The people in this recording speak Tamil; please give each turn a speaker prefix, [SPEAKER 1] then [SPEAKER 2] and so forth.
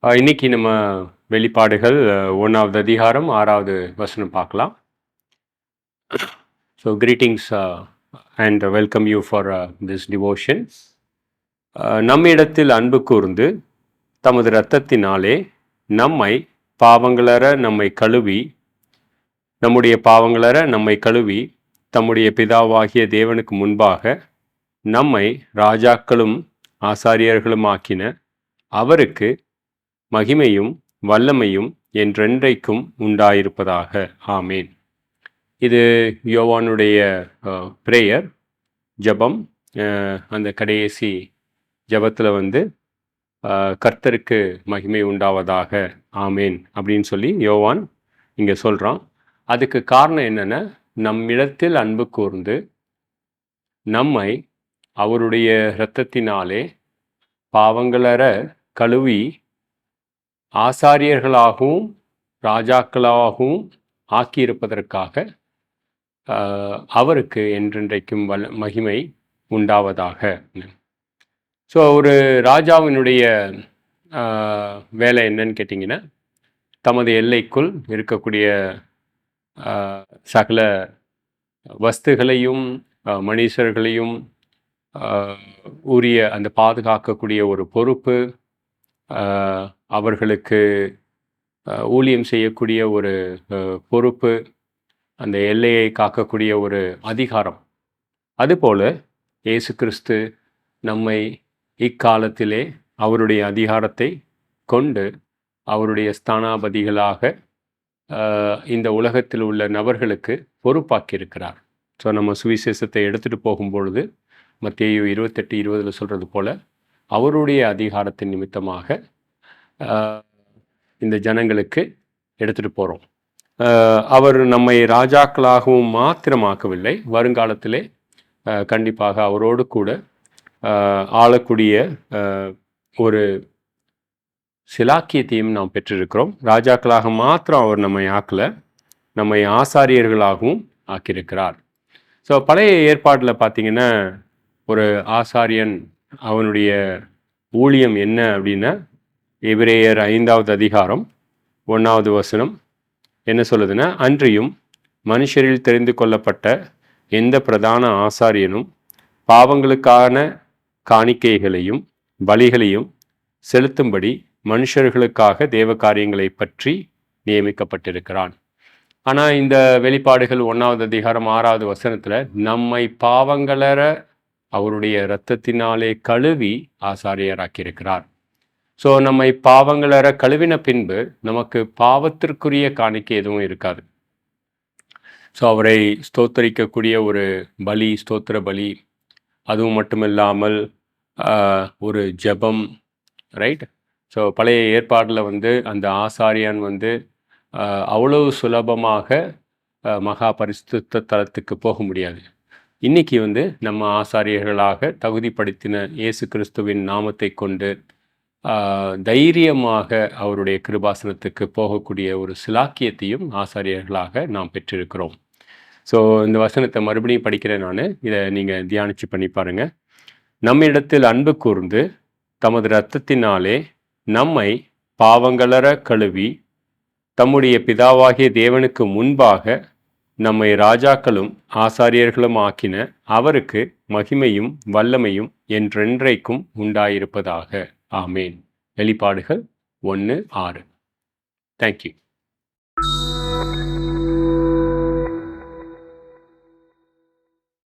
[SPEAKER 1] இன்னைக்கு நம்ம வெளிப்பாடுகள் 1வது அதிகாரம் 6வது வசனம் பார்க்கலாம். So greetings and welcome you for this devotion. நம்மிடத்தில் அன்பு கூர்ந்து தமது இரத்தத்தினாலே நம்மை பாவங்களற நம்மை கழுவி தம்முடைய பிதாவாகிய தேவனுக்கு முன்பாக நம்மை ராஜாக்களும் ஆசாரியர்களும் ஆக்கின அவருக்கு மகிமையும் வல்லமையும் என்றென்றைக்கும் உண்டாயிருப்பதாக. ஆமேன். இது யோவானுடைய பிரேயர், ஜபம். அந்த கடைசி ஜபத்தில் கர்த்தருக்கு மகிமை உண்டாவதாக ஆமேன் அப்படின்னு சொல்லி யோவான் இங்கே சொல்கிறான். அதுக்கு காரணம் என்னென்னா, நம்மிடத்தில் அன்பு கூர்ந்து நம்மை அவருடைய இரத்தத்தினாலே பாவங்களற கழுவி ஆசாரியர்களாகவும் ராஜாக்களாகவும் ஆக்கியிருப்பதற்காக அவருக்கு என்றென்றைக்கும் மகிமை உண்டாவதாக. ஸோ ஒரு ராஜாவினுடைய வேலை என்னன்னு கேட்டிங்கன்னா, தமது எல்லைக்குள் இருக்கக்கூடிய சகல வஸ்துகளையும் மனுஷர்களையும் உரிய அந்த பாதுகாக்கக்கூடிய ஒரு பொறுப்பு, அவர்களுக்கு ஊழியம் செய்யக்கூடிய ஒரு பொறுப்பு, அந்த எல்லையை காக்கக்கூடிய ஒரு அதிகாரம். அதுபோல் இயேசு கிறிஸ்து நம்மை இக்காலத்திலே அவருடைய அதிகாரத்தை கொண்டு அவருடைய ஸ்தானாபதிகளாக இந்த உலகத்தில் உள்ள நபர்களுக்கு பொறுப்பாக்கியிருக்கிறார். ஸோ நம்ம சுவிசேஷத்தை எடுத்துகிட்டு போகும்பொழுது மத்தேயு 28:20 சொல்கிறது போல் அவருடைய அதிகாரத்தின் நிமித்தமாக இந்த ஜனங்களுக்கு எடுத்துகிட்டு போகிறோம். அவர் நம்மை ராஜாக்களாகவும் மாத்திரமாக்கவில்லை, வருங்காலத்திலே கண்டிப்பாக அவரோடு கூட ஆளக்கூடிய ஒரு சிலாக்கியத்தையும் நாம் பெற்றிருக்கிறோம். ராஜாக்களாக மாத்திரம் அவர் நம்மை ஆக்கலை, நம்மை ஆசாரியர்களாகவும் ஆக்கியிருக்கிறார். ஸோ பழைய ஏற்பாட்டில் பார்த்திங்கன்னா, ஒரு ஆசாரியன் அவனுடைய ஊழியம் என்ன அப்படின்னா, எபிரேயர் 5வது அதிகாரம் 1வது வசனம் என்ன சொல்லுதுன்னா, அன்றியும் மனுஷரில் தெரிந்து கொள்ளப்பட்ட எந்த பிரதான ஆசாரியனும் பாவங்களுக்கான காணிக்கைகளையும் பலிகளையும் செலுத்தும்படி மனுஷர்களுக்காக தேவ காரியங்களை பற்றி நியமிக்கப்பட்டிருக்கிறான். ஆனால் இந்த வெளிப்பாடுகள் 1வது அதிகாரம் 6வது வசனத்தில் நம்மை பாவங்களற அவருடைய இரத்தத்தினாலே கழுவி ஆசாரியராக்கியிருக்கிறார். ஸோ நம்மை பாவங்களற கழுவின பின்பு நமக்கு பாவத்திற்குரிய காணிக்கை எதுவும் இருக்காது. ஸோ அவரை ஸ்தோத்தரிக்கக்கூடிய ஒரு பலி, ஸ்தோத்திர பலி, அதுவும் மட்டுமில்லாமல் ஒரு ஜெபம், ரைட். ஸோ பழைய ஏற்பாடில் அந்த ஆசாரியன் அவ்வளவு சுலபமாக மகா பரிசுத்த தலத்துக்கு போக முடியாது. இன்றைக்கி நம்ம ஆசாரியர்களாக தகுதிப்படுத்தின இயேசு கிறிஸ்துவின் நாமத்தை கொண்டு தைரியமாக அவருடைய கிருபாசனத்துக்கு போகக்கூடிய ஒரு சிலாக்கியத்தையும் ஆசாரியர்களாக நாம் பெற்றிருக்கிறோம். ஸோ இந்த வசனத்தை மறுபடியும் படிக்கிறேன் நான், இதை நீங்கள் தியானித்து பண்ணி பாருங்கள். நம்மிடத்தில் அன்பு கூர்ந்து தமது இரத்தத்தினாலே நம்மை பாவங்களற கழுவி தம்முடைய பிதாவாகிய தேவனுக்கு முன்பாக நம்மை ராஜாக்களும் ஆசாரியர்களும் ஆக்கின அவருக்கு மகிமையும் வல்லமையும் என்றென்றைக்கும் உண்டாயிருப்பதாக. ஆமேன். வெளிப்பாடுகள் 1:6. தேங்க்யூ.